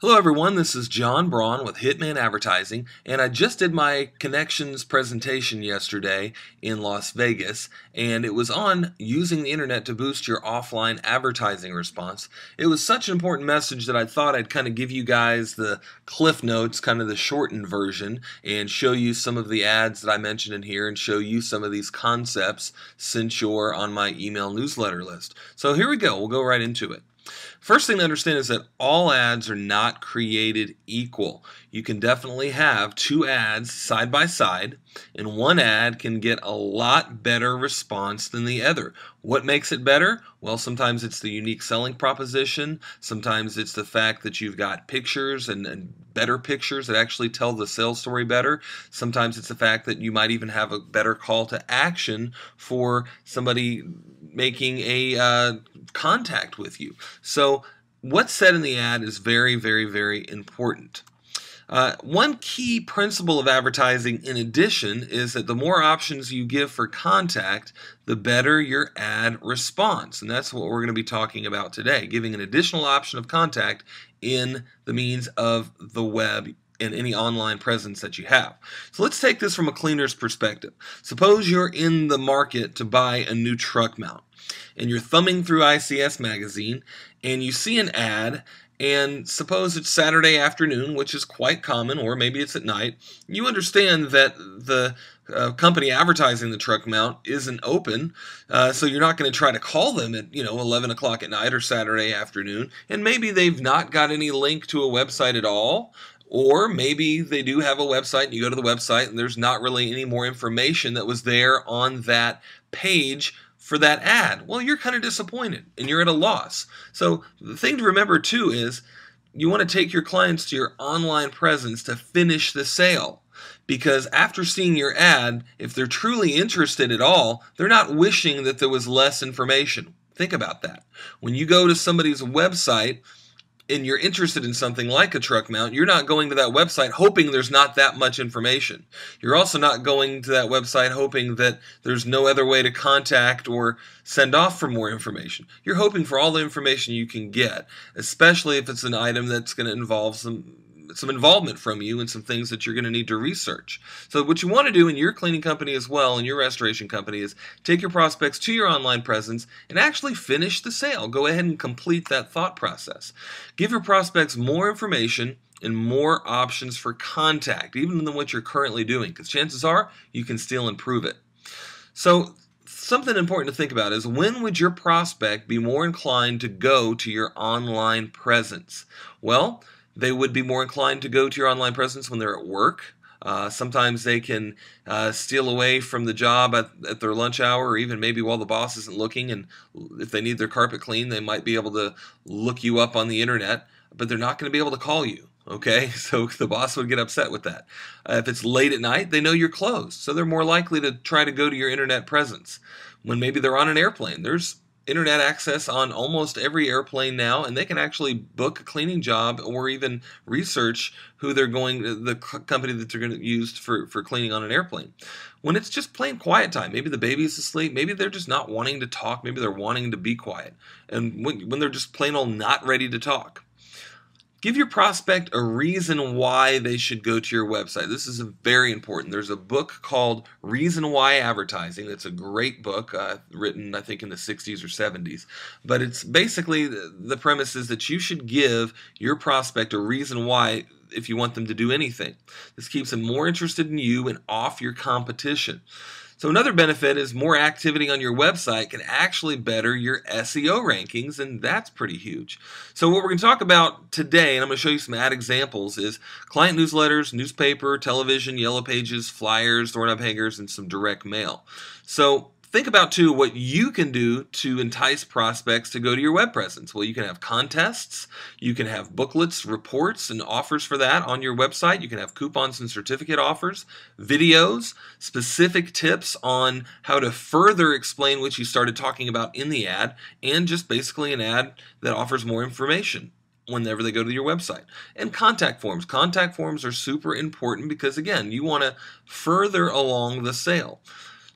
Hello everyone, this is John Braun with Hitman Advertising, and I just did my connections presentation yesterday in Las Vegas, and it was on using the internet to boost your offline advertising response. It was such an important message that I thought I'd kind of give you guys the cliff notes, kind of the shortened version, and show you some of the ads that I mentioned in here and show you some of these concepts since you're on my email newsletter list. So here we go, we'll go right into it. First thing to understand is that all ads are not created equal. You can definitely have two ads side by side, and one ad can get a lot better response than the other. What makes it better? Well, sometimes it's the unique selling proposition. Sometimes it's the fact that you've got pictures and better pictures that actually tell the sales story better. Sometimes it's the fact that you might even have a better call to action for somebody making a contact with you. So what's said in the ad is very, very, very important. One key principle of advertising in addition is that the more options you give for contact, the better your ad response. And that's what we're going to be talking about today, giving an additional option of contact in the means of the web and any online presence that you have. So let's take this from a cleaner's perspective. Suppose you're in the market to buy a new truck mount, and you're thumbing through ICS magazine and you see an ad, and suppose it's Saturday afternoon, which is quite common, or maybe it's at night. You understand that the company advertising the truck mount isn't open, so you're not going to try to call them at 11 o'clock at night or Saturday afternoon, and maybe they've not got any link to a website at all. Or maybe they do have a website and you go to the website and there's not really any more information that was there on that page for that ad. Well, you're kind of disappointed and you're at a loss. So the thing to remember too is you want to take your clients to your online presence to finish the sale. Because after seeing your ad, if they're truly interested at all, they're not wishing that there was less information. Think about that. When you go to somebody's website and you're interested in something like a truck mount, you're not going to that website hoping there's not that much information. You're also not going to that website hoping that there's no other way to contact or send off for more information. You're hoping for all the information you can get, especially if it's an item that's going to involve some involvement from you and some things that you're going to need to research. So what you want to do in your cleaning company as well, and your restoration company, is take your prospects to your online presence and actually finish the sale. Go ahead and complete that thought process. Give your prospects more information and more options for contact, even than what you're currently doing, because chances are you can still improve it. So something important to think about is, when would your prospect be more inclined to go to your online presence? Well, they would be more inclined to go to your online presence when they're at work. Sometimes they can steal away from the job at their lunch hour, or even maybe while the boss isn't looking, and if they need their carpet cleaned, they might be able to look you up on the internet, but they're not going to be able to call you. Okay, so the boss would get upset with that. If it's late at night, they know you're closed, so they're more likely to try to go to your internet presence. When maybe they're on an airplane, there's internet access on almost every airplane now, and they can actually book a cleaning job or even research who they're going, the company that they're going to use for cleaning on an airplane. When it's just plain quiet time, maybe the baby's asleep, maybe they're just not wanting to talk, maybe they're wanting to be quiet, and when they're just plain old not ready to talk. Give your prospect a reason why they should go to your website. This is very important. There's a book called Reason Why Advertising. It's a great book, written I think in the 60s or 70s. But it's basically, the premise is that you should give your prospect a reason why if you want them to do anything. This keeps them more interested in you and off your competition. So another benefit is more activity on your website can actually better your SEO rankings, and that's pretty huge. So what we're going to talk about today, and I'm going to show you some ad examples, is client newsletters, newspaper, television, yellow pages, flyers, doorknob hangers, and some direct mail. So think about, too, what you can do to entice prospects to go to your web presence. Well, you can have contests, you can have booklets, reports, and offers for that on your website. You can have coupons and certificate offers, videos, specific tips on how to further explain what you started talking about in the ad, and just basically an ad that offers more information whenever they go to your website. And contact forms. Contact forms are super important because, again, you want to further along the sale.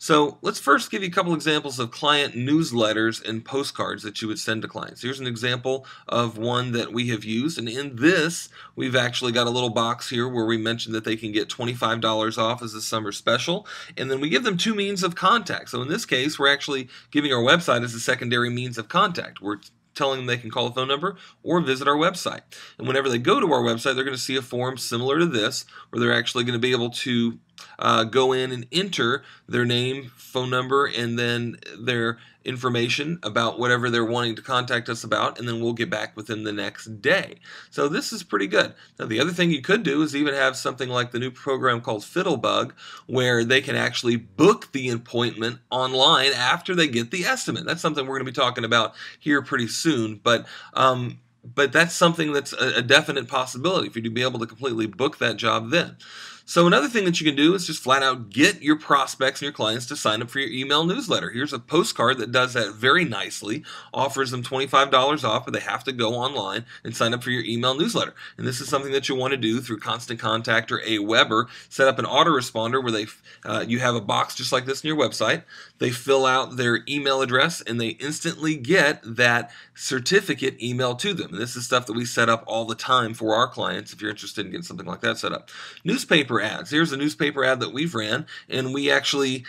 So let's first give you a couple examples of client newsletters and postcards that you would send to clients. Here's an example of one that we have used, and in this we've actually got a little box here where we mentioned that they can get $25 off as a summer special, and then we give them two means of contact. So in this case, we're actually giving our website as a secondary means of contact. We're telling them they can call a phone number or visit our website. And whenever they go to our website, they're going to see a form similar to this, where they're actually going to be able to go in and enter their name, phone number, and then their information about whatever they're wanting to contact us about, and then we'll get back with them the next day. So this is pretty good. Now, the other thing you could do is even have something like the new program called Fiddlebug, where they can actually book the appointment online after they get the estimate. That's something we're going to be talking about here pretty soon, but that's something that's a definite possibility for you to be able to completely book that job then. So another thing that you can do is just flat out get your prospects and your clients to sign up for your email newsletter. Here's a postcard that does that very nicely, offers them $25 off, but they have to go online and sign up for your email newsletter. And this is something that you want to do through Constant Contact or Aweber. Set up an autoresponder where you have a box just like this in your website. They fill out their email address and they instantly get that certificate emailed to them. And this is stuff that we set up all the time for our clients if you're interested in getting something like that set up. Newspaper ads. Here's a newspaper ad that we've ran, and we actually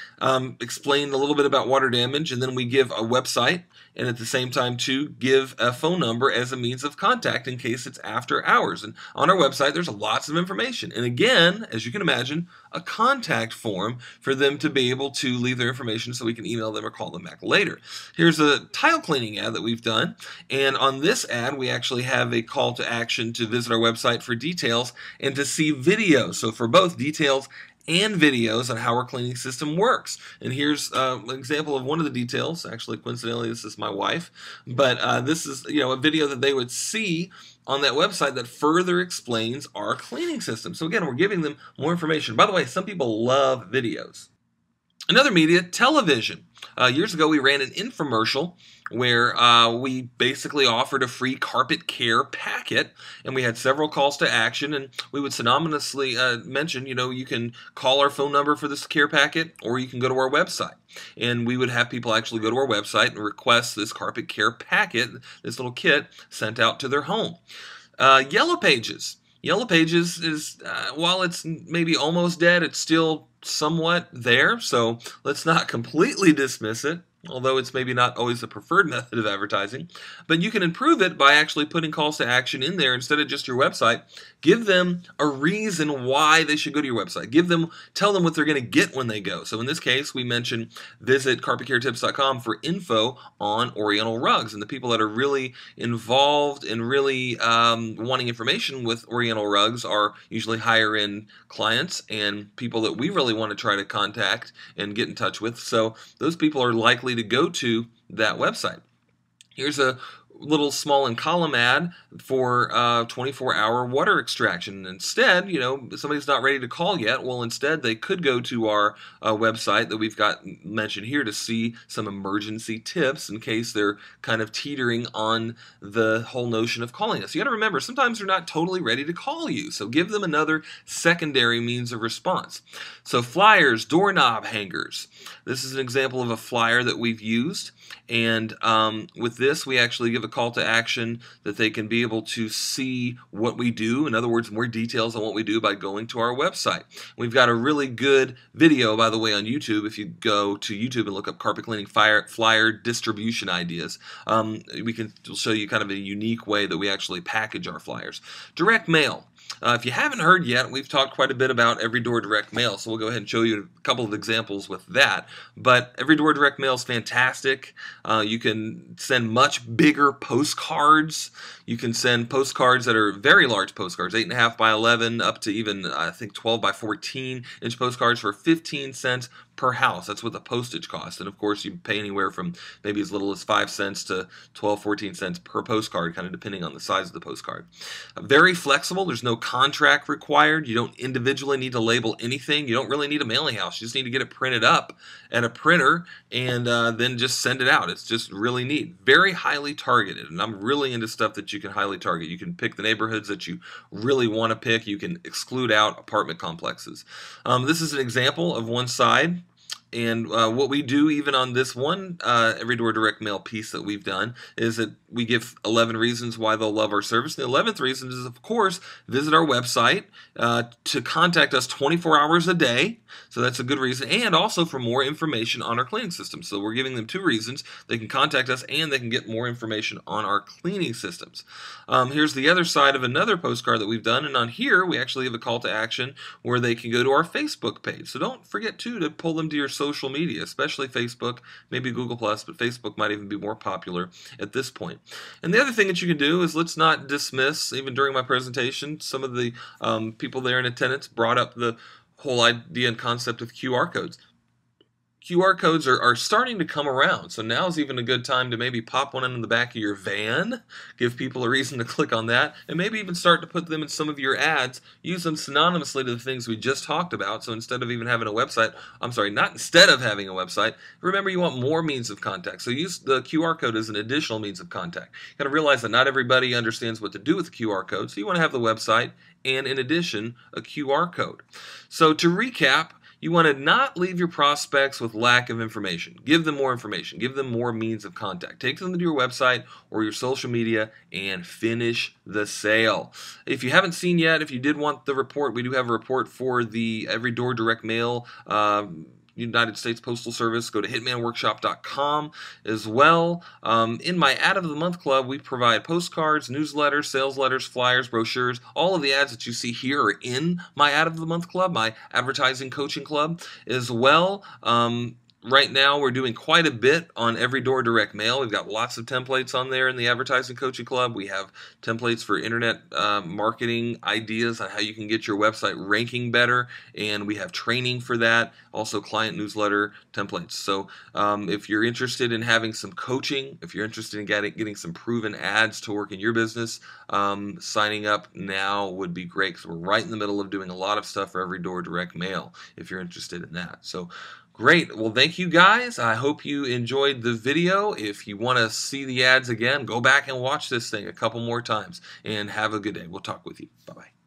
explained a little bit about water damage, and then we give a website, and at the same time too give a phone number as a means of contact in case it's after hours. And on our website there's lots of information, and again, as you can imagine, a contact form for them to be able to leave their information so we can email them or call them back later. Here's a tile cleaning ad that we've done, and on this ad we actually have a call to action to visit our website for details and to see videos. So for both details and videos on how our cleaning system works. And here's an example of one of the details. Actually, coincidentally, this is my wife. But this is a video that they would see on that website that further explains our cleaning system. So again, we're giving them more information. By the way, some people love videos. Another media, television. Years ago, we ran an infomercial where we basically offered a free carpet care packet, and we had several calls to action, and we would synonymously mention, you can call our phone number for this care packet, or you can go to our website. And we would have people actually go to our website and request this carpet care packet, this little kit, sent out to their home. Yellow Pages. Yellow Pages is, while it's maybe almost dead, it's still somewhat there, so let's not completely dismiss it, although it's maybe not always the preferred method of advertising. But you can improve it by actually putting calls to action in there instead of just your website. Give them a reason why they should go to your website. Tell them what they're going to get when they go. So in this case, we mentioned visit carpetcaretips.com for info on Oriental rugs. And the people that are really involved and really wanting information with Oriental rugs are usually higher end clients and people that we really want to try to contact and get in touch with. So those people are likely to go to that website. Here's a little small and column ad for 24-hour water extraction. Instead, somebody's not ready to call yet. Well, instead, they could go to our website that we've got mentioned here to see some emergency tips in case they're kind of teetering on the whole notion of calling us. You got to remember, sometimes they're not totally ready to call you, so give them another secondary means of response. So flyers, doorknob hangers. This is an example of a flyer that we've used, and with this, we actually give a call to action that they can be able to see what we do. In other words, more details on what we do by going to our website. We've got a really good video, by the way, on YouTube. If you go to YouTube and look up carpet cleaning flyer distribution ideas, we can show you kind of a unique way that we actually package our flyers. Direct mail. If you haven't heard yet, we've talked quite a bit about Every Door Direct Mail, so we'll go ahead and show you a couple of examples with that. But Every Door Direct Mail is fantastic. You can send much bigger postcards. You can send postcards that are very large postcards, 8.5 by 11, up to even, I think, 12 by 14 inch postcards for 15 cents per house. That's what the postage costs. And of course, you pay anywhere from maybe as little as 5 cents to 12, 14 cents per postcard, kind of depending on the size of the postcard. Very flexible. There's no contract required. You don't individually need to label anything. You don't really need a mailing house. You just need to get it printed up at a printer and then just send it out. It's just really neat. Very highly targeted. And I'm really into stuff that you can highly target. You can pick the neighborhoods that you really want to pick. You can exclude out apartment complexes. This is an example of one side. And what we do, even on this one Every Door direct mail piece that we've done, is that we give 11 reasons why they'll love our service. The 11th reason is, of course, visit our website to contact us 24 hours a day. So that's a good reason. And also for more information on our cleaning system. So we're giving them 2 reasons. They can contact us and they can get more information on our cleaning systems. Here's the other side of another postcard that we've done. And on here, we actually have a call to action where they can go to our Facebook page. So don't forget, too, to pull them to your social media, especially Facebook, maybe Google+, but Facebook might even be more popular at this point. And the other thing that you can do is, let's not dismiss, even during my presentation, some of the people there in attendance brought up the whole idea and concept of QR codes. QR codes are starting to come around, so now's even a good time to maybe pop one in the back of your van, give people a reason to click on that, and maybe even start to put them in some of your ads. Use them synonymously to the things we just talked about, so instead of even having a website, not instead of having a website, remember you want more means of contact, so use the QR code as an additional means of contact. You got to realize that not everybody understands what to do with the QR code, so you want to have the website and, in addition, a QR code. So to recap, you want to not leave your prospects with lack of information. Give them more information. Give them more means of contact. Take them to your website or your social media and finish the sale. If you haven't seen yet, if you did want the report, we do have a report for the Every Door direct mail United States Postal Service. Go to hitmanworkshop.com as well. In my Ad of the Month Club, we provide postcards, newsletters, sales letters, flyers, brochures. All of the ads that you see here are in my Ad of the Month Club, my advertising coaching club as well. Right now, we're doing quite a bit on Every Door direct mail. We've got lots of templates on there in the Advertising Coaching Club. We have templates for internet marketing ideas on how you can get your website ranking better, and we have training for that. Also, client newsletter templates. So if you're interested in having some coaching, if you're interested in getting some proven ads to work in your business, signing up now would be great, because we're right in the middle of doing a lot of stuff for Every Door direct mail if you're interested in that. So great. Well, thank you guys. I hope you enjoyed the video. If you want to see the ads again, go back and watch this thing a couple more times, and have a good day. We'll talk with you. Bye-bye.